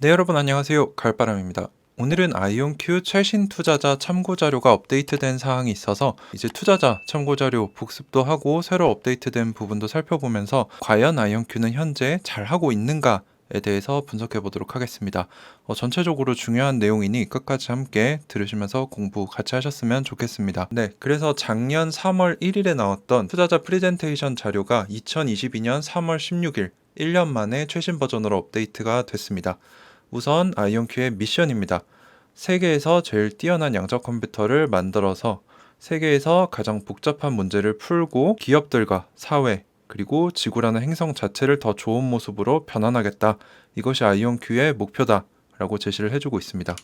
네, 여러분 안녕하세요. 갈바람입니다. 오늘은 아이온큐 최신 투자자 참고 자료가 업데이트된 사항이 있어서 이제 투자자 참고 자료 복습도 하고 새로 업데이트된 부분도 살펴보면서 과연 아이온큐는 현재 잘하고 있는가에 대해서 분석해 보도록 하겠습니다. 전체적으로 중요한 내용이니 끝까지 함께 들으시면서 공부 같이 하셨으면 좋겠습니다. 네, 그래서 작년 3월 1일에 나왔던 투자자 프레젠테이션 자료가 2022년 3월 16일 1년 만에 최신 버전으로 업데이트가 됐습니다. 우선 아이온큐의 미션입니다. 세계에서 제일 뛰어난 양자 컴퓨터를 만들어서 세계에서 가장 복잡한 문제를 풀고 기업들과 사회 그리고 지구라는 행성 자체를 더 좋은 모습으로 변환하겠다. 이것이 아이온큐의 목표다. 라고 제시를 해주고 있습니다.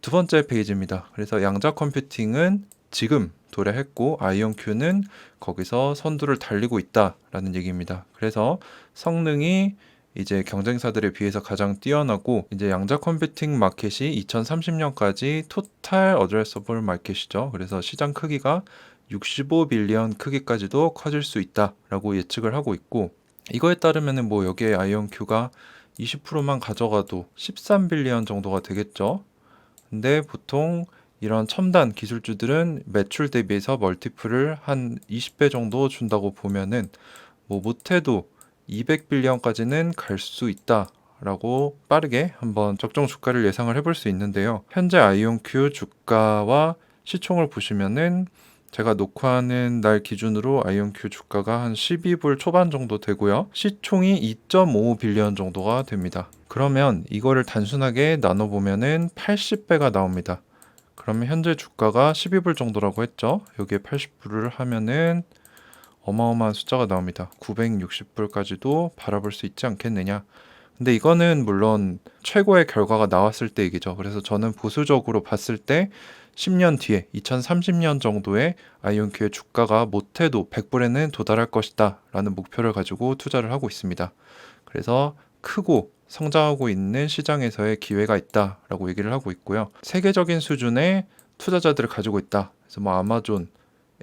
두 번째 페이지입니다. 그래서 양자 컴퓨팅은 지금 도래했고 아이온큐는 거기서 선두를 달리고 있다라는 얘기입니다. 그래서 성능이 이제 경쟁사들에 비해서 가장 뛰어나고 이제 양자 컴퓨팅 마켓이 2030년까지 토탈 어드레서블 마켓이죠. 그래서 시장 크기가 65빌리언 크기까지도 커질 수 있다라고 예측을 하고 있고 이거에 따르면은 뭐 여기에 아이온큐가 20%만 가져가도 13빌리언 정도가 되겠죠. 근데 보통 이런 첨단 기술주들은 매출 대비해서 멀티플을 한 20배 정도 준다고 보면은 뭐 못해도 200빌리언까지는 갈 수 있다라고 빠르게 한번 적정 주가를 예상을 해볼 수 있는데요. 현재 아이온큐 주가와 시총을 보시면은 제가 녹화하는 날 기준으로 아이온큐 주가가 한 12불 초반 정도 되고요. 시총이 2.5빌리언 정도가 됩니다. 그러면 이거를 단순하게 나눠보면은 80배가 나옵니다. 그러면 현재 주가가 12불 정도라고 했죠. 여기에 80불을 하면은 어마어마한 숫자가 나옵니다. 960불까지도 바라볼 수 있지 않겠느냐. 근데 이거는 물론 최고의 결과가 나왔을 때 얘기죠. 그래서 저는 보수적으로 봤을 때 10년 뒤에 2030년 정도에 아이온큐의 주가가 못해도 100불에는 도달할 것이다 라는 목표를 가지고 투자를 하고 있습니다. 그래서 크고 성장하고 있는 시장에서의 기회가 있다라고 얘기를 하고 있고요. 세계적인 수준의 투자자들을 가지고 있다. 그래서 뭐 아마존,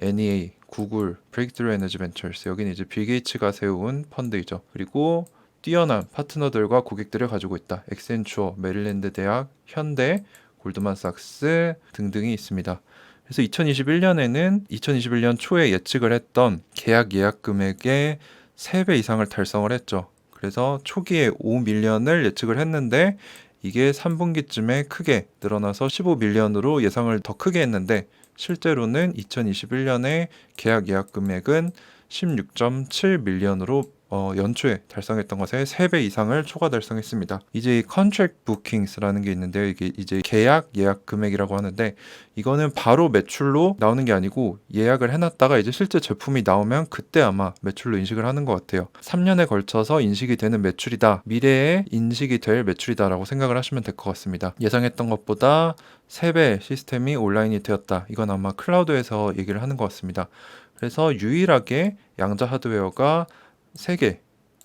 NEA, 구글, 브레이크트루 에너지 벤처스 여기는 이제 빌 게이츠가 세운 펀드이죠. 그리고 뛰어난 파트너들과 고객들을 가지고 있다. 엑센추어, 메릴랜드 대학, 현대, 골드만삭스 등등이 있습니다. 그래서 2021년에는 2021년 초에 예측을 했던 계약 예약 금액의 3배 이상을 달성을 했죠. 그래서 초기에 5밀리언을 예측을 했는데 이게 3분기쯤에 크게 늘어나서 15밀리언으로 예상을 더 크게 했는데 실제로는 2021년에 계약 예약 금액은 16.7밀리언으로 연초에 달성했던 것의 3배 이상을 초과 달성했습니다. 이제 이 contract bookings라는 게 있는데요. 이게 이제 계약 예약 금액이라고 하는데 이거는 바로 매출로 나오는 게 아니고 예약을 해놨다가 이제 실제 제품이 나오면 그때 아마 매출로 인식을 하는 것 같아요. 3년에 걸쳐서 인식이 되는 매출이다. 미래에 인식이 될 매출이다라고 생각을 하시면 될 것 같습니다. 예상했던 것보다 3배 시스템이 온라인이 되었다. 이건 아마 클라우드에서 얘기를 하는 것 같습니다. 그래서 유일하게 양자 하드웨어가 세계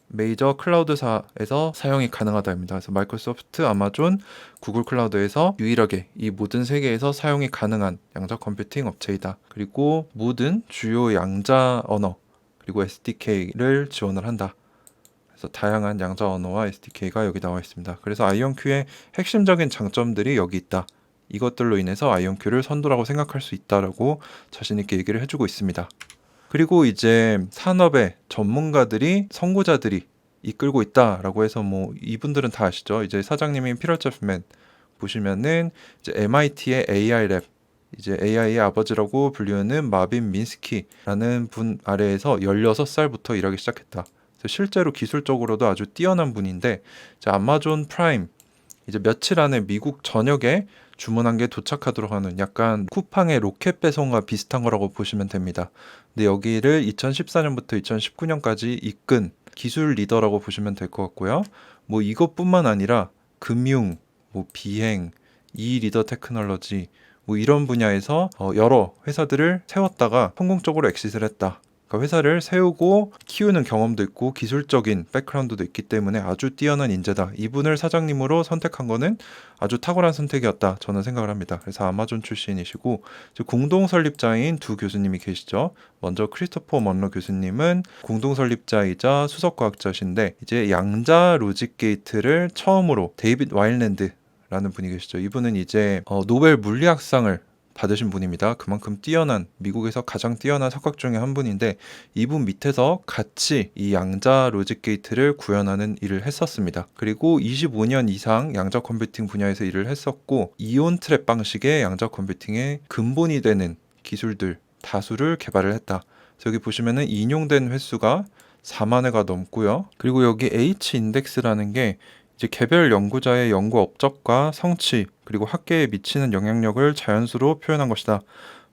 메이저 클라우드사에서 사용이 가능하다입니다. 그래서 마이크로소프트, 아마존, 구글 클라우드에서 유일하게 이 모든 세계에서 사용이 가능한 양자 컴퓨팅 업체이다. 그리고 모든 주요 양자 언어 그리고 SDK를 지원을 한다. 그래서 다양한 양자 언어와 SDK가 여기 나와 있습니다. 그래서 아이온큐의 핵심적인 장점들이 여기 있다. 이것들로 인해서 아이온큐를 선두라고 생각할 수 있다라고 자신 있게 얘기를 해주고 있습니다. 그리고 이제 산업의 전문가들이 선구자들이 이끌고 있다라고 해서 뭐 이분들은 다 아시죠? 이제 사장님인 피터 제프맨 보시면은 이제 MIT의 AI 랩 이제 AI의 아버지라고 불리우는 마빈 민스키라는 분 아래에서 16살부터 일하기 시작했다. 그래서 실제로 기술적으로도 아주 뛰어난 분인데 이제 아마존 프라임 이제 며칠 안에 미국 전역에 주문한 게 도착하도록 하는 약간 쿠팡의 로켓 배송과 비슷한 거라고 보시면 됩니다. 근데 여기를 2014년부터 2019년까지 이끈 기술 리더라고 보시면 될 것 같고요. 뭐 이것뿐만 아니라 금융, 뭐 비행, 이 리더 테크놀로지 뭐 이런 분야에서 여러 회사들을 세웠다가 성공적으로 엑시트를 했다. 그러니까 회사를 세우고 키우는 경험도 있고 기술적인 백그라운드도 있기 때문에 아주 뛰어난 인재다. 이분을 사장님으로 선택한 거는 아주 탁월한 선택이었다. 저는 생각을 합니다. 그래서 아마존 출신이시고 공동 설립자인 두 교수님이 계시죠. 먼저 크리스토퍼 먼로 교수님은 공동 설립자이자 수석 과학자신데 이제 양자 로직 게이트를 처음으로 데이빗 와일랜드라는 분이 계시죠. 이분은 이제 노벨 물리학상을 받으신 분입니다. 그만큼 뛰어난 미국에서 가장 뛰어난 석학 중에 한 분인데 이분 밑에서 같이 이 양자 로직 게이트를 구현하는 일을 했었습니다. 그리고 25년 이상 양자 컴퓨팅 분야에서 일을 했었고 이온 트랩 방식의 양자 컴퓨팅의 근본이 되는 기술들 다수를 개발을 했다. 그래서 여기 보시면은 인용된 횟수가 4만 회가 넘고요. 그리고 여기 H 인덱스라는 게 이제 개별 연구자의 연구 업적과 성취 그리고 학계에 미치는 영향력을 자연수로 표현한 것이다.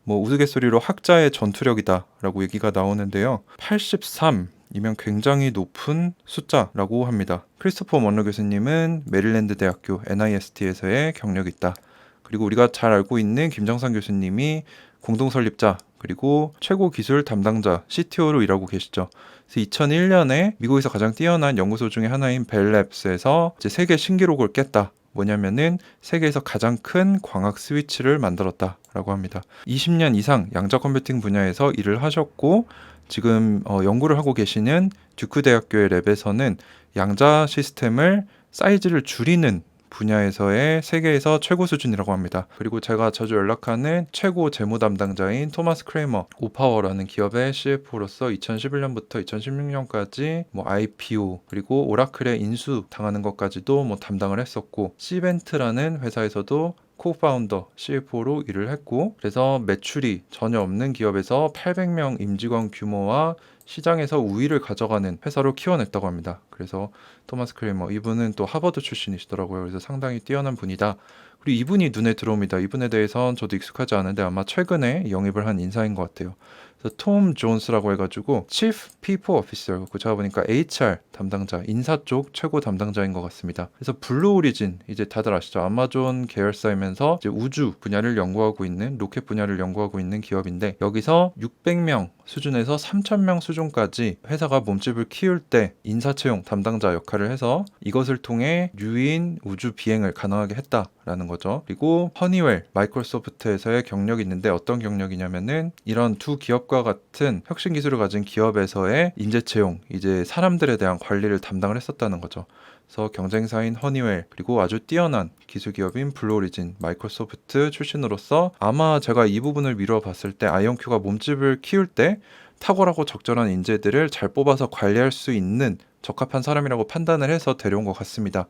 우스갯소리로 학자의 전투력이다라고 얘기가 나오는데요. 83이면 굉장히 높은 숫자라고 합니다. 크리스토퍼 먼로 교수님은 메릴랜드 대학교 NIST에서의 경력이 있다. 그리고 우리가 잘 알고 있는 김정상 교수님이 공동 설립자 그리고 최고 기술 담당자 CTO로 일하고 계시죠. 그래서 2001년에 미국에서 가장 뛰어난 연구소 중에 하나인 벨랩스에서 이제 세계 신기록을 깼다. 뭐냐면은 세계에서 가장 큰 광학 스위치를 만들었다라고 합니다. 20년 이상 양자 컴퓨팅 분야에서 일을 하셨고 지금 연구를 하고 계시는 듀크 대학교의 랩에서는 양자 시스템을 사이즈를 줄이는 분야에서의 세계에서 최고 수준이라고 합니다. 그리고 제가 자주 연락하는 최고 재무 담당자인 토마스 크레이머 오파워라는 기업의 CFO로서 2011년부터 2016년까지 IPO 그리고 오라클에 인수 당하는 것까지도 담당을 했었고 시벤트라는 회사에서도 코파운더 CFO로 일을 했고 그래서 매출이 전혀 없는 기업에서 800명 임직원 규모와 시장에서 우위를 가져가는 회사로 키워냈다고 합니다. 그래서 토마스 크레이머 이분은 또 하버드 출신이시더라고요. 그래서 상당히 뛰어난 분이다. 그리고 이분이 눈에 들어옵니다. 이분에 대해선 저도 익숙하지 않은데 아마 최근에 영입을 한 인사인 것 같아요. 그래서 톰 존스라고 해가지고 Chief People Officer, 제가 보니까 HR 담당자, 인사 쪽 최고 담당자인 것 같습니다. 그래서 블루 오리진, 이제 다들 아시죠? 아마존 계열사이면서 이제 우주 분야를 연구하고 있는, 로켓 분야를 연구하고 있는 기업인데 여기서 600명 수준에서 3,000명 수준까지 회사가 몸집을 키울 때 인사 채용 담당자 역할을 해서 이것을 통해 유인 우주 비행을 가능하게 했다라는 거죠. 그리고 허니웰, 마이크로소프트에서의 경력이 있는데 어떤 경력이냐면은 이런 두 기업과 같은 혁신 기술을 가진 기업에서의 인재 채용, 이제 사람들에 대한 관리를 담당을 했었다는 거죠. 그래서 경쟁사인 허니웰 그리고 아주 뛰어난 기술 기업인 블루오리진, 마이크로소프트 출신으로서 아마 제가 이 부분을 미루어 봤을 때 아이온큐가 몸집을 키울 때 탁월하고 적절한 인재들을 잘 뽑아서 관리할 수 있는 적합한 사람이라고 판단을 해서 데려온 것 같습니다.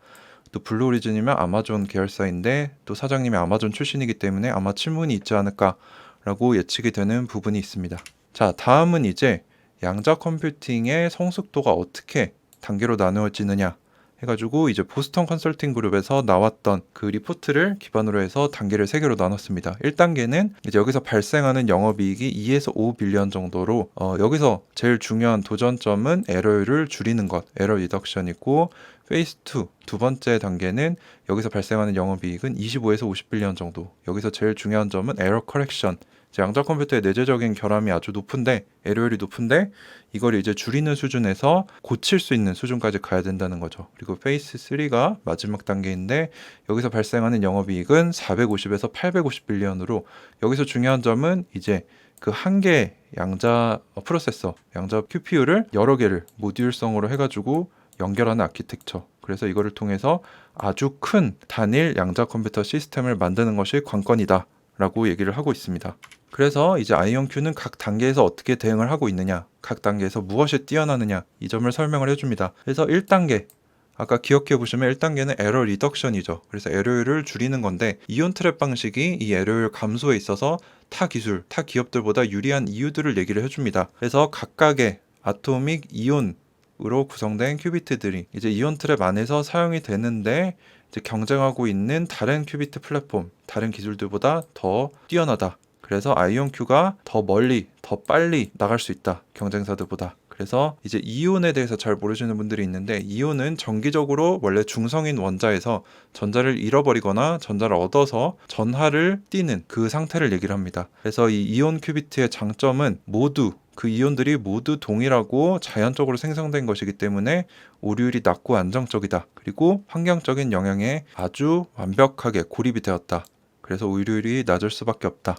또 블루오리진이면 아마존 계열사인데 또 사장님이 아마존 출신이기 때문에 아마 친분이 있지 않을까라고 예측이 되는 부분이 있습니다. 자, 다음은 이제 양자 컴퓨팅의 성숙도가 어떻게 단계로 나누어지느냐 해가지고 이제 보스턴 컨설팅 그룹에서 나왔던 그 리포트를 기반으로 해서 단계를 3개로 나눴습니다. 1단계는 이제 여기서 발생하는 영업이익이 2에서 5빌리언 정도로 여기서 제일 중요한 도전점은 에러율을 줄이는 것, 에러 리덕션이고 페이스 2, 두 번째 단계는 여기서 발생하는 영업이익은 25에서 50빌리언 정도. 여기서 제일 중요한 점은 에러 커렉션. 양자 컴퓨터의 내재적인 결함이 아주 높은데 에러율이 높은데 이걸 이제 줄이는 수준에서 고칠 수 있는 수준까지 가야 된다는 거죠. 그리고 페이스 3가 마지막 단계인데 여기서 발생하는 영업이익은 450에서 850빌리언으로 여기서 중요한 점은 이제 그 한 개의 양자 프로세서, 양자 QPU를 여러 개를 모듈성으로 해가지고 연결하는 아키텍처. 그래서 이거를 통해서 아주 큰 단일 양자 컴퓨터 시스템을 만드는 것이 관건이다 라고 얘기를 하고 있습니다. 그래서 이제 아이온큐는 각 단계에서 어떻게 대응을 하고 있느냐, 각 단계에서 무엇이 뛰어나느냐 이 점을 설명을 해줍니다. 그래서 1단계 아까 기억해 보시면 1단계는 에러 리덕션이죠. 그래서 에러율을 줄이는 건데 이온 트랩 방식이 이 에러율 감소에 있어서 타 기술, 타 기업들보다 유리한 이유들을 얘기를 해줍니다. 그래서 각각의 아토믹 이온으로 구성된 큐비트들이 이제 이온 트랩 안에서 사용이 되는데 이제 경쟁하고 있는 다른 큐비트 플랫폼, 다른 기술들보다 더 뛰어나다. 그래서 아이온큐가 더 멀리, 더 빨리 나갈 수 있다. 경쟁사들보다. 그래서 이제 이온에 대해서 잘 모르시는 분들이 있는데 이온은 정기적으로 원래 중성인 원자에서 전자를 잃어버리거나 전자를 얻어서 전하를 띠는 그 상태를 얘기를 합니다. 그래서 이 이온 큐비트의 장점은 모두 그 이온들이 모두 동일하고 자연적으로 생성된 것이기 때문에 오류율이 낮고 안정적이다. 그리고 환경적인 영향에 아주 완벽하게 고립이 되었다. 그래서 오류율이 낮을 수밖에 없다.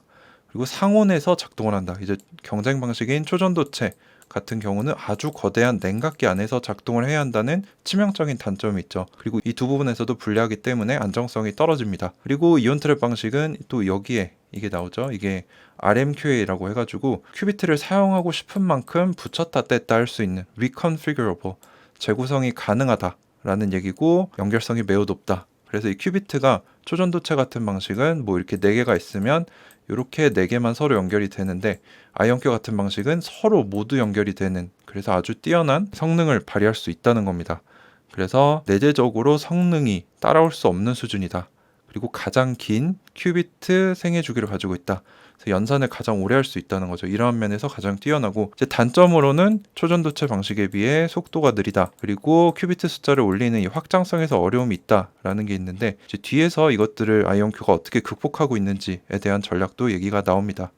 그리고 상온에서 작동을 한다. 이제 경쟁 방식인 초전도체 같은 경우는 아주 거대한 냉각기 안에서 작동을 해야 한다는 치명적인 단점이 있죠. 그리고 이 두 부분에서도 불리하기 때문에 안정성이 떨어집니다. 그리고 이온 트랩 방식은 또 여기에 이게 나오죠. 이게 RMQA라고 해가지고 큐비트를 사용하고 싶은 만큼 붙였다 뗐다 할 수 있는 reconfigurable, 재구성이 가능하다라는 얘기고 연결성이 매우 높다. 그래서 이 큐비트가 초전도체 같은 방식은 뭐 이렇게 4개가 있으면 이렇게 4개만 서로 연결이 되는데 아이온큐 같은 방식은 서로 모두 연결이 되는, 그래서 아주 뛰어난 성능을 발휘할 수 있다는 겁니다. 그래서 내재적으로 성능이 따라올 수 없는 수준이다. 그리고 가장 긴 큐비트 생애 주기를 가지고 있다. 그래서 연산을 가장 오래 할 수 있다는 거죠. 이러한 면에서 가장 뛰어나고, 이제 단점으로는 초전도체 방식에 비해 속도가 느리다. 그리고 큐비트 숫자를 올리는 이 확장성에서 어려움이 있다라는 게 있는데, 이제 뒤에서 이것들을 아이온큐가 어떻게 극복하고 있는지에 대한 전략도 얘기가 나옵니다.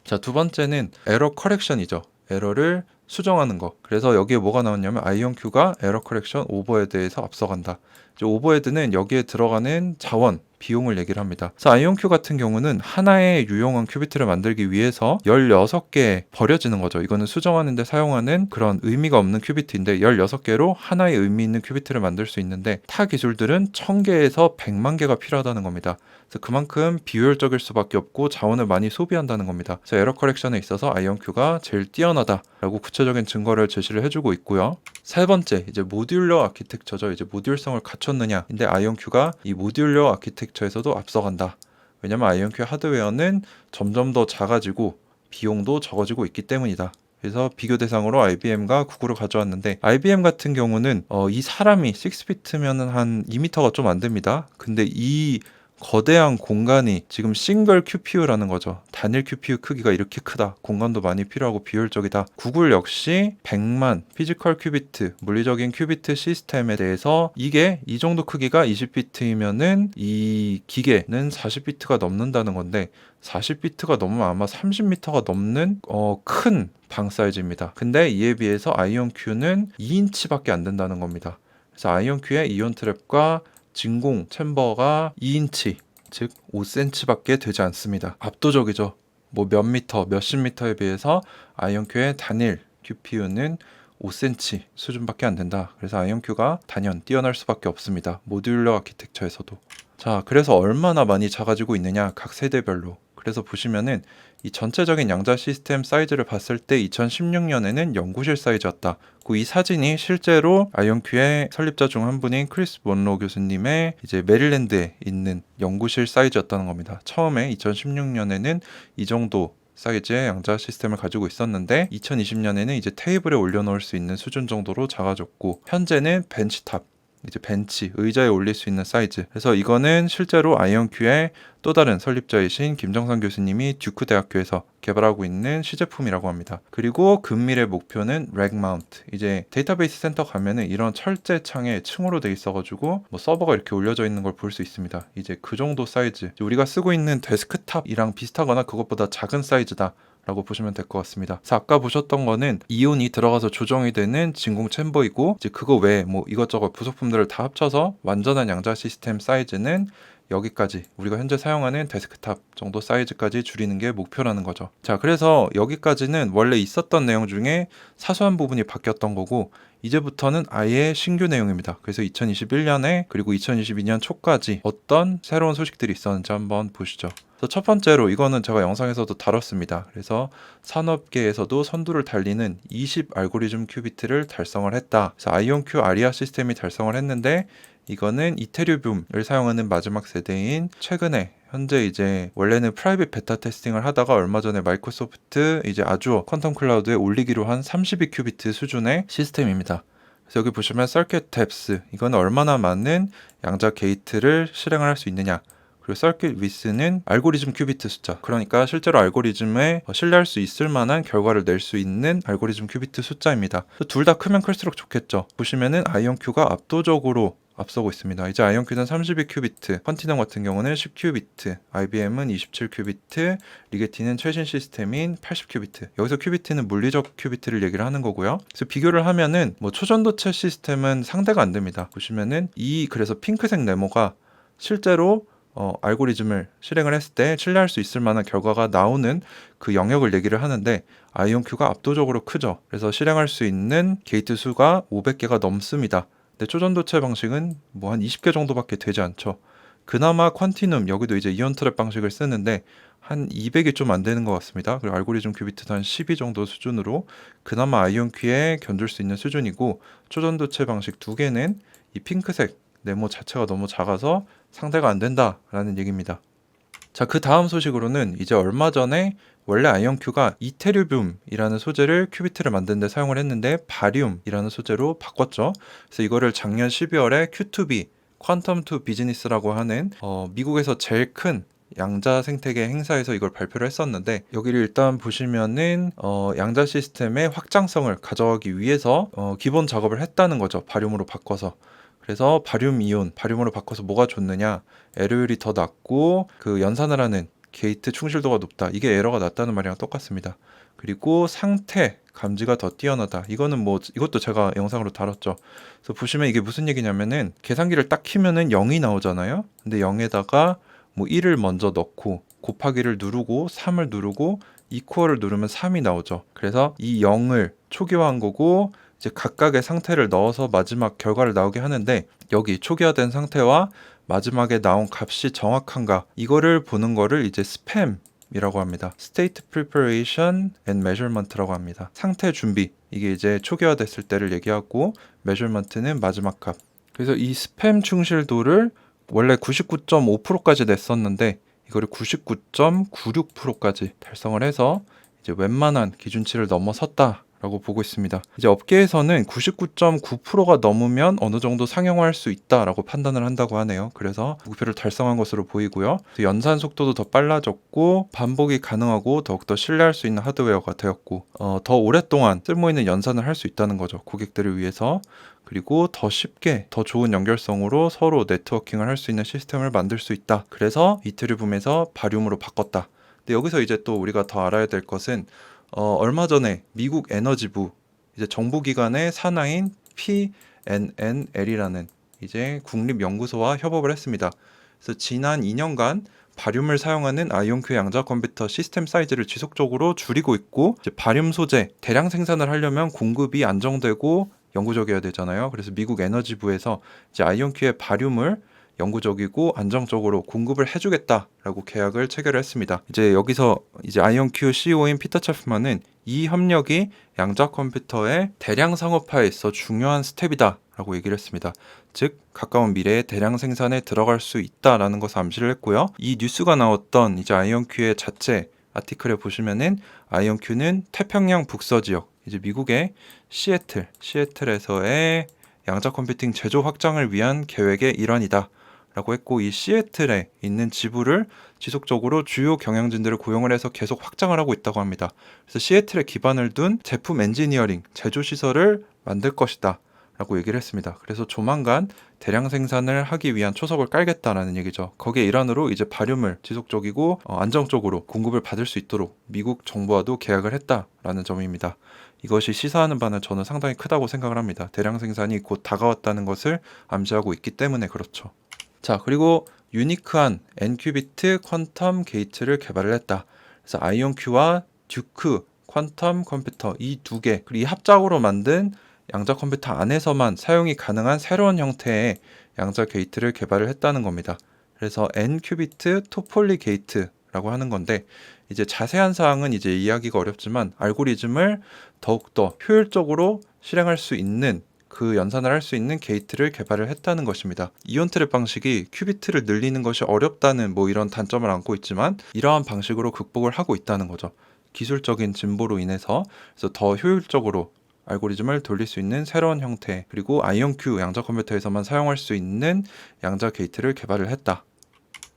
자, 두 번째는 에러 커렉션이죠. 에러를 수정하는 거. 그래서 여기에 뭐가 나왔냐면 아이온큐가 에러 커렉션 오버헤드에서 앞서간다. 이제 오버헤드는 여기에 들어가는 자원, 비용을 얘기를 합니다. 그래서 아이온큐 같은 경우는 하나의 유용한 큐비트를 만들기 위해서 16개 버려지는 거죠. 이거는 수정하는데 사용하는 그런 의미가 없는 큐비트인데 16개로 하나의 의미 있는 큐비트를 만들 수 있는데 타 기술들은 1000개에서 100만 개가 필요하다는 겁니다. 그래서 그만큼 비효율적일 수밖에 없고 자원을 많이 소비한다는 겁니다. 그래서 에러 커렉션에 있어서 아이온큐가 제일 뛰어나다라고 구체적인 증거를 제시를 해주고 있고요. 세 번째, 이제 모듈러 아키텍처죠. 이제 모듈성을 갖췄느냐. 근데 아이온큐가 이 모듈러 아키텍처에서도 앞서간다. 왜냐면 아이온큐 하드웨어는 점점 더 작아지고 비용도 적어지고 있기 때문이다. 그래서 비교 대상으로 IBM과 구글을 가져왔는데, IBM 같은 경우는 이 사람이 6피트면은 한 2m가 좀 안 됩니다. 근데 이 거대한 공간이 지금 싱글 QPU라는 거죠. 단일 QPU 크기가 이렇게 크다. 공간도 많이 필요하고 비효율적이다. 구글 역시 100만 피지컬 큐비트, 물리적인 큐비트 시스템에 대해서 이게 이 정도 크기가 20비트이면은 이 기계는 40비트가 넘는다는 건데 40비트가 넘으면 아마 30m가 넘는 큰 방 사이즈입니다. 근데 이에 비해서 아이온큐는 2인치밖에 안 된다는 겁니다. 그래서 아이온큐의 이온 트랩과 진공 챔버가 2인치, 즉 5cm밖에 되지 않습니다. 압도적이죠. 뭐 몇 미터, 몇십 미터에 비해서 아이온큐의 단일 QPU는 5cm 수준밖에 안 된다. 그래서 아이온큐가 단연 뛰어날 수밖에 없습니다. 모듈러 아키텍처에서도. 자, 그래서 얼마나 많이 작아지고 있느냐, 각 세대별로. 그래서 보시면은 이 전체적인 양자 시스템 사이즈를 봤을 때 2016년에는 연구실 사이즈였다. 이 사진이 실제로 아이온큐의 설립자 중 한 분인 크리스 먼로 교수님의 이제 메릴랜드에 있는 연구실 사이즈였다는 겁니다. 처음에 2016년에는 이 정도 사이즈의 양자 시스템을 가지고 있었는데 2020년에는 이제 테이블에 올려놓을 수 있는 수준 정도로 작아졌고, 현재는 벤치탑, 이제 벤치, 의자에 올릴 수 있는 사이즈. 그래서 이거는 실제로 아이온큐의 또 다른 설립자이신 김정선 교수님이 듀크 대학교에서 개발하고 있는 시제품이라고 합니다. 그리고 근미래 목표는 렉 마운트. 이제 데이터베이스 센터 가면은 이런 철제 창에 층으로 돼 있어가지고 뭐 서버가 이렇게 올려져 있는 걸 볼 수 있습니다. 이제 그 정도 사이즈. 우리가 쓰고 있는 데스크탑이랑 비슷하거나 그것보다 작은 사이즈다 라고 보시면 될 것 같습니다. 그래서 아까 보셨던 거는 이온이 들어가서 조정이 되는 진공 챔버이고, 이제 그거 외에 뭐 이것저것 부속품들을 다 합쳐서 완전한 양자 시스템 사이즈는 여기까지, 우리가 현재 사용하는 데스크탑 정도 사이즈까지 줄이는 게 목표라는 거죠. 자, 그래서 여기까지는 원래 있었던 내용 중에 사소한 부분이 바뀌었던 거고, 이제부터는 아예 신규 내용입니다. 그래서 2021년에 그리고 2022년 초까지 어떤 새로운 소식들이 있었는지 한번 보시죠. 그래서 첫 번째로, 이거는 제가 영상에서도 다뤘습니다. 그래서 산업계에서도 선두를 달리는 20 알고리즘 큐비트를 달성을 했다. 그래서 아이온큐 아리아 시스템이 달성을 했는데, 이거는 이테리움을 사용하는 마지막 세대인, 최근에 현재 이제 원래는 프라이빗 베타 테스팅을 하다가 얼마 전에 마이크로소프트 이제 아주어 퀀텀 클라우드에 올리기로 한 32큐비트 수준의 시스템입니다. 그래서 여기 보시면 서킷 뎁스, 이건 얼마나 많은 양자 게이트를 실행을 할 수 있느냐. 그리고 서킷 위스는 알고리즘 큐비트 숫자, 그러니까 실제로 알고리즘에 신뢰할 수 있을 만한 결과를 낼 수 있는 알고리즘 큐비트 숫자입니다. 둘 다 크면 클수록 좋겠죠. 보시면은 아이온큐가 압도적으로 앞서고 있습니다. 이제 아이온큐는 32큐비트, 퀀티넘 같은 경우는 10큐비트, IBM은 27큐비트, 리게티는 최신 시스템인 80큐비트. 여기서 큐비트는 물리적 큐비트를 얘기를 하는 거고요. 그래서 비교를 하면은 뭐 초전도체 시스템은 상대가 안 됩니다. 보시면은 그래서 핑크색 네모가 실제로 알고리즘을 실행을 했을 때 신뢰할 수 있을 만한 결과가 나오는 그 영역을 얘기를 하는데 아이온큐가 압도적으로 크죠. 그래서 실행할 수 있는 게이트 수가 500개가 넘습니다. 근데 초전도체 방식은 뭐 한 20개 정도밖에 되지 않죠. 그나마 퀀티눔 여기도 이제 이온 트랩 방식을 쓰는데 한 200이 좀 안 되는 것 같습니다. 그리고 알고리즘 큐비트도 한 12 정도 수준으로 그나마 아이온큐에 견줄 수 있는 수준이고 초전도체 방식 두 개는 이 핑크색 네모 자체가 너무 작아서 상대가 안 된다라는 얘기입니다. 자, 그 다음 소식으로는 이제 얼마 전에 원래 아이온큐가 이테리움이라는 소재를 큐비트를 만드는 데 사용을 했는데 바리움이라는 소재로 바꿨죠. 그래서 이거를 작년 12월에 Q2B, 퀀텀 투 비즈니스라고 하는 미국에서 제일 큰 양자 생태계 행사에서 이걸 발표를 했었는데 여기를 일단 보시면은 양자 시스템의 확장성을 가져가기 위해서 기본 작업을 했다는 거죠. 바륨으로 바꿔서. 그래서 바륨 이온, 바륨으로 바꿔서 뭐가 좋느냐? 에러율이 더 낮고 그 연산을 하는 게이트 충실도가 높다. 이게 에러가 낮다는 말이랑 똑같습니다. 그리고 상태 감지가 더 뛰어나다. 이거는 뭐 이것도 제가 영상으로 다뤘죠. 그래서 보시면 이게 무슨 얘기냐면은 계산기를 딱 키면은 0이 나오잖아요. 근데 0에다가 뭐 1을 먼저 넣고 곱하기를 누르고 3을 누르고 이퀄을 누르면 3이 나오죠. 그래서 이 0을 초기화한 거고 이제 각각의 상태를 넣어서 마지막 결과를 나오게 하는데 여기 초기화된 상태와 마지막에 나온 값이 정확한가 이거를 보는 거를 이제 스팸이라고 합니다. State Preparation and Measurement라고 합니다. 상태 준비 이게 이제 초기화됐을 때를 얘기하고 Measurement는 마지막 값. 그래서 이 스팸 충실도를 원래 99.5%까지 냈었는데 이거를 99.96%까지 달성을 해서 이제 웬만한 기준치를 넘어섰다. 라고 보고 있습니다. 이제 업계에서는 99.9%가 넘으면 어느 정도 상용화할 수 있다라고 판단을 한다고 하네요. 그래서 목표를 달성한 것으로 보이고요. 연산 속도도 더 빨라졌고 반복이 가능하고 더욱더 신뢰할 수 있는 하드웨어가 되었고 더 오랫동안 쓸모 있는 연산을 할 수 있다는 거죠. 고객들을 위해서. 그리고 더 쉽게 더 좋은 연결성으로 서로 네트워킹을 할 수 있는 시스템을 만들 수 있다. 그래서 이테리움에서 바륨으로 바꿨다. 근데 여기서 이제 또 우리가 더 알아야 될 것은 얼마 전에 미국 에너지부 이제 정부기관의 산하인 PNNL이라는 이제 국립연구소와 협업을 했습니다. 그래서 지난 2년간 바륨을 사용하는 아이온큐 양자 컴퓨터 시스템 사이즈를 지속적으로 줄이고 있고 이제 바륨 소재 대량 생산을 하려면 공급이 안정되고 영구적이어야 되잖아요. 그래서 미국 에너지부에서 이제 아이온큐의 바륨을 영구적이고 안정적으로 공급을 해주겠다라고 계약을 체결했습니다. 이제 여기서 이제 아이온큐 CEO인 피터 챕만은 이 협력이 양자 컴퓨터의 대량 상업화에 있어 중요한 스텝이다라고 얘기를 했습니다. 즉 가까운 미래에 대량 생산에 들어갈 수 있다라는 것을 암시를 했고요. 이 뉴스가 나왔던 이제 아이온큐의 자체 아티클에 보시면은 아이온큐는 태평양 북서 지역 이제 미국의 시애틀에서의 양자 컴퓨팅 제조 확장을 위한 계획의 일환이다. 라고 했고 이 시애틀에 있는 지부를 지속적으로 주요 경영진들을 고용을 해서 계속 확장을 하고 있다고 합니다. 그래서 시애틀에 기반을 둔 제품 엔지니어링, 제조 시설을 만들 것이다 라고 얘기를 했습니다. 그래서 조만간 대량 생산을 하기 위한 초석을 깔겠다라는 얘기죠. 거기에 일환으로 이제 바륨을 지속적이고 안정적으로 공급을 받을 수 있도록 미국 정부와도 계약을 했다라는 점입니다. 이것이 시사하는 바는 저는 상당히 크다고 생각을 합니다. 대량 생산이 곧 다가왔다는 것을 암시하고 있기 때문에 그렇죠. 자, 그리고 유니크한 N큐비트 퀀텀 게이트를 개발을 했다. 그래서 아이온큐와 듀크 퀀텀 컴퓨터 이 두 개, 그리고 이 합작으로 만든 양자 컴퓨터 안에서만 사용이 가능한 새로운 형태의 양자 게이트를 개발을 했다는 겁니다. 그래서 N큐비트 토폴리 게이트라고 하는 건데 이제 자세한 사항은 이제 이해하기가 어렵지만 알고리즘을 더욱더 효율적으로 실행할 수 있는 그 연산을 할 수 있는 게이트를 개발을 했다는 것입니다. 이온 트랩 방식이 큐비트를 늘리는 것이 어렵다는 뭐 이런 단점을 안고 있지만 이러한 방식으로 극복을 하고 있다는 거죠. 기술적인 진보로 인해서 그래서 더 효율적으로 알고리즘을 돌릴 수 있는 새로운 형태 그리고 아이온큐 양자 컴퓨터에서만 사용할 수 있는 양자 게이트를 개발을 했다.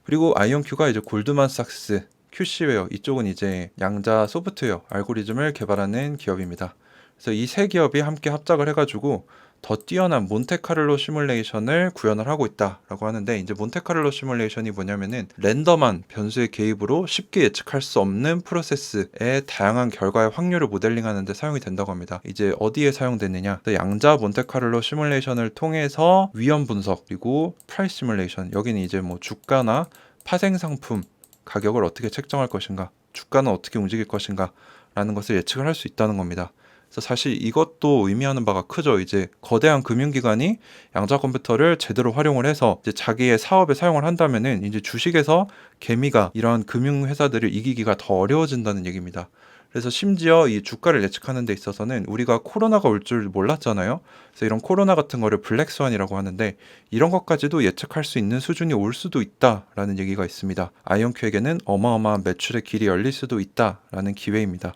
그리고 아이온큐가 이제 골드만삭스, QC웨어 이쪽은 이제 양자 소프트웨어 알고리즘을 개발하는 기업입니다. 그래서 이 세 기업이 함께 합작을 해가지고 더 뛰어난 몬테카를로 시뮬레이션을 구현을 하고 있다라고 하는데, 이제 몬테카를로 시뮬레이션이 뭐냐면은 랜덤한 변수의 개입으로 쉽게 예측할 수 없는 프로세스의 다양한 결과의 확률을 모델링하는 데 사용이 된다고 합니다. 이제 어디에 사용되느냐, 양자 몬테카를로 시뮬레이션을 통해서 위험 분석, 그리고 프라이스 시뮬레이션, 여기는 이제 뭐 주가나 파생 상품 가격을 어떻게 책정할 것인가, 주가는 어떻게 움직일 것인가 라는 것을 예측을 할 수 있다는 겁니다. 그래서 사실 이것도 의미하는 바가 크죠. 이제 거대한 금융기관이 양자 컴퓨터를 제대로 활용을 해서 이제 자기의 사업에 사용을 한다면은 이제 주식에서 개미가 이런 금융회사들을 이기기가 더 어려워진다는 얘기입니다. 그래서 심지어 이 주가를 예측하는 데 있어서는 우리가 코로나가 올 줄 몰랐잖아요. 그래서 이런 코로나 같은 거를 블랙스완이라고 하는데, 이런 것까지도 예측할 수 있는 수준이 올 수도 있다라는 얘기가 있습니다. 아이온큐에게는 어마어마한 매출의 길이 열릴 수도 있다라는 기회입니다.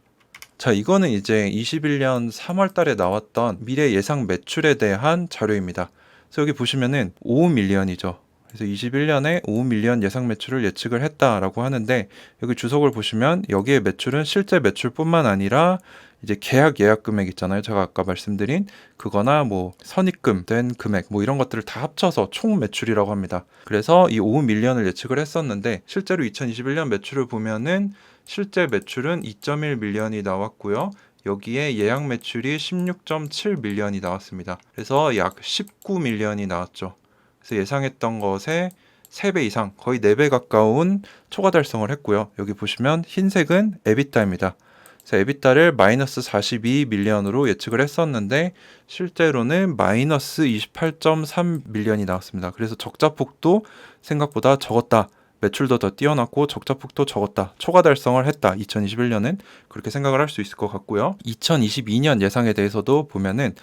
자, 이거는 이제 21년 3월 달에 나왔던 미래 예상 매출에 대한 자료입니다. 그래서 여기 보시면은 5 밀리언이죠. 그래서 21년에 5 밀리언 예상 매출을 예측을 했다라고 하는데, 여기 주석을 보시면 여기에 매출은 실제 매출뿐만 아니라 이제 계약 예약 금액 있잖아요. 제가 아까 말씀드린 그거나 뭐 선입금된 금액, 뭐 이런 것들을 다 합쳐서 총 매출이라고 합니다. 그래서 이 5 밀리언을 예측을 했었는데, 실제로 2021년 매출을 보면은 실제 매출은 2.1 밀리언이 나왔고요. 여기에 예약 매출이 16.7 밀리언이 나왔습니다. 그래서 약 19 밀리언이 나왔죠. 그래서 예상했던 것의 3배 이상, 거의 4배 가까운 초과 달성을 했고요. 여기 보시면 흰색은 에비타입니다. 그래서 에비타를 마이너스 42 밀리언으로 예측을 했었는데 실제로는 마이너스 28.3 밀리언이 나왔습니다. 그래서 적자폭도 생각보다 적었다. 매출도 더 뛰어났고 적자폭도 적었다. 초과 달성을 했다. 2021년은 그렇게 생각을 할 수 있을 것 같고요. 2022년 예상에 대해서도 보면은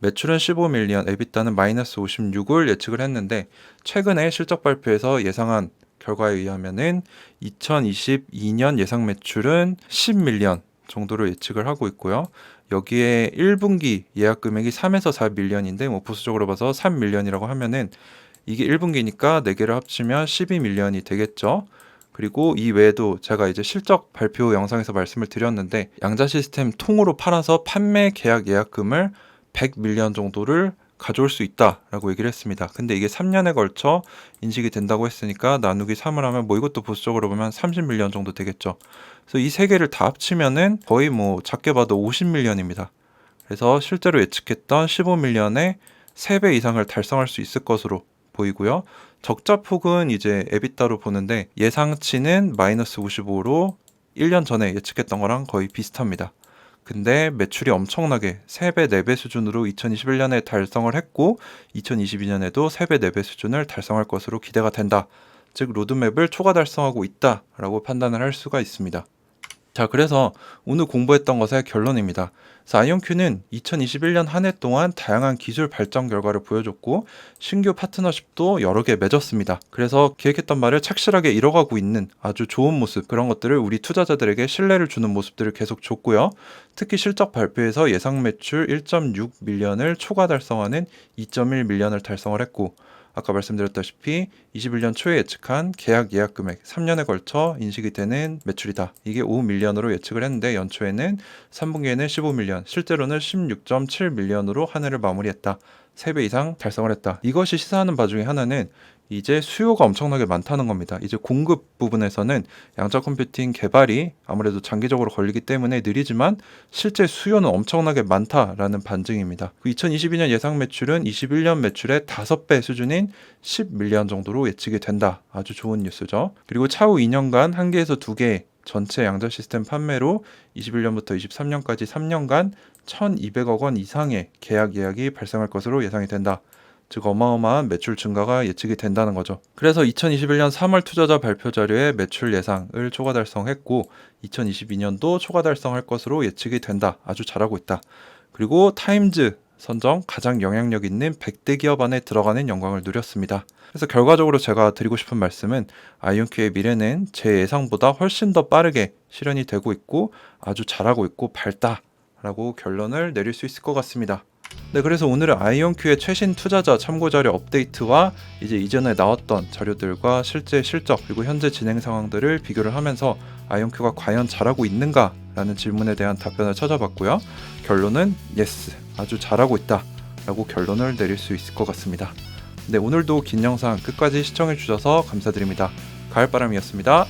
매출은 15 밀리언, 에비타는 마이너스 56을 예측을 했는데, 최근에 실적 발표에서 예상한 결과에 의하면은 2022년 예상 매출은 10 밀리언 정도로 예측을 하고 있고요. 여기에 1분기 예약 금액이 3에서 4 밀리언인데 뭐 보수적으로 봐서 3 밀리언이라고 하면은 이게 1분기니까 4개를 합치면 12 밀리언이 되겠죠. 그리고 이 외에도 제가 이제 실적 발표 영상에서 말씀을 드렸는데, 양자 시스템 통으로 팔아서 판매 계약 예약금을 100 밀리언 정도를 가져올 수 있다라고 얘기를 했습니다. 근데 이게 3년에 걸쳐 인식이 된다고 했으니까 나누기 3을 하면 뭐 이것도 보수적으로 보면 30 밀리언 정도 되겠죠. 그래서 이 세 개를 다 합치면은 거의 뭐 작게 봐도 50 밀리언입니다. 그래서 실제로 예측했던 15 밀리언의 3배 이상을 달성할 수 있을 것으로 보이고요. 적자폭은 이제 에비타로 보는데 예상치는 마이너스 55로 1년 전에 예측했던 거랑 거의 비슷합니다. 근데 매출이 엄청나게 3배, 4배 수준으로 2021년에 달성을 했고 2022년에도 3배, 4배 수준을 달성할 것으로 기대가 된다. 즉 로드맵을 초과 달성하고 있다라고 판단을 할 수가 있습니다. 자, 그래서 오늘 공부했던 것의 결론입니다. 그래서 아이온큐는 2021년 한 해 동안 다양한 기술 발전 결과를 보여줬고 신규 파트너십도 여러 개 맺었습니다. 그래서 계획했던 바를 착실하게 이뤄가고 있는 아주 좋은 모습, 그런 것들을 우리 투자자들에게 신뢰를 주는 모습들을 계속 줬고요. 특히 실적 발표에서 예상 매출 1.6 밀리언을 초과 달성하는 2.1 밀리언을 달성을 했고, 아까 말씀드렸다시피 21년 초에 예측한 계약 예약 금액 3년에 걸쳐 인식이 되는 매출이다. 이게 5 밀리언으로 예측을 했는데 연초에는 3분기에는 15 밀리언, 실제로는 16.7 밀리언으로 한 해를 마무리했다. 3배 이상 달성을 했다. 이것이 시사하는 바 중에 하나는 이제 수요가 엄청나게 많다는 겁니다. 이제 공급 부분에서는 양자 컴퓨팅 개발이 아무래도 장기적으로 걸리기 때문에 느리지만 실제 수요는 엄청나게 많다라는 반증입니다. 2022년 예상 매출은 21년 매출의 5배 수준인 10 밀리언 정도로 예측이 된다. 아주 좋은 뉴스죠. 그리고 차후 2년간 1개에서 2개 전체 양자 시스템 판매로 21년부터 23년까지 3년간 1,200억 원 이상의 계약 예약이 발생할 것으로 예상이 된다. 즉 어마어마한 매출 증가가 예측이 된다는 거죠. 그래서 2021년 3월 투자자 발표 자료에 매출 예상을 초과 달성했고 2022년도 초과 달성할 것으로 예측이 된다. 아주 잘하고 있다. 그리고 타임즈 선정 가장 영향력 있는 100대 기업 안에 들어가는 영광을 누렸습니다. 그래서 결과적으로 제가 드리고 싶은 말씀은 아이온큐의 미래는 제 예상보다 훨씬 더 빠르게 실현이 되고 있고 아주 잘하고 있고 밝다라고 결론을 내릴 수 있을 것 같습니다. 네, 그래서 오늘은 아이온큐의 최신 투자자 참고자료 업데이트와 이제 이전에 나왔던 자료들과 실제 실적 그리고 현재 진행 상황들을 비교를 하면서 아이온큐가 과연 잘하고 있는가 라는 질문에 대한 답변을 찾아봤고요. 결론은 yes, 아주 잘하고 있다 라고 결론을 내릴 수 있을 것 같습니다. 네, 오늘도 긴 영상 끝까지 시청해 주셔서 감사드립니다. 가을바람이었습니다.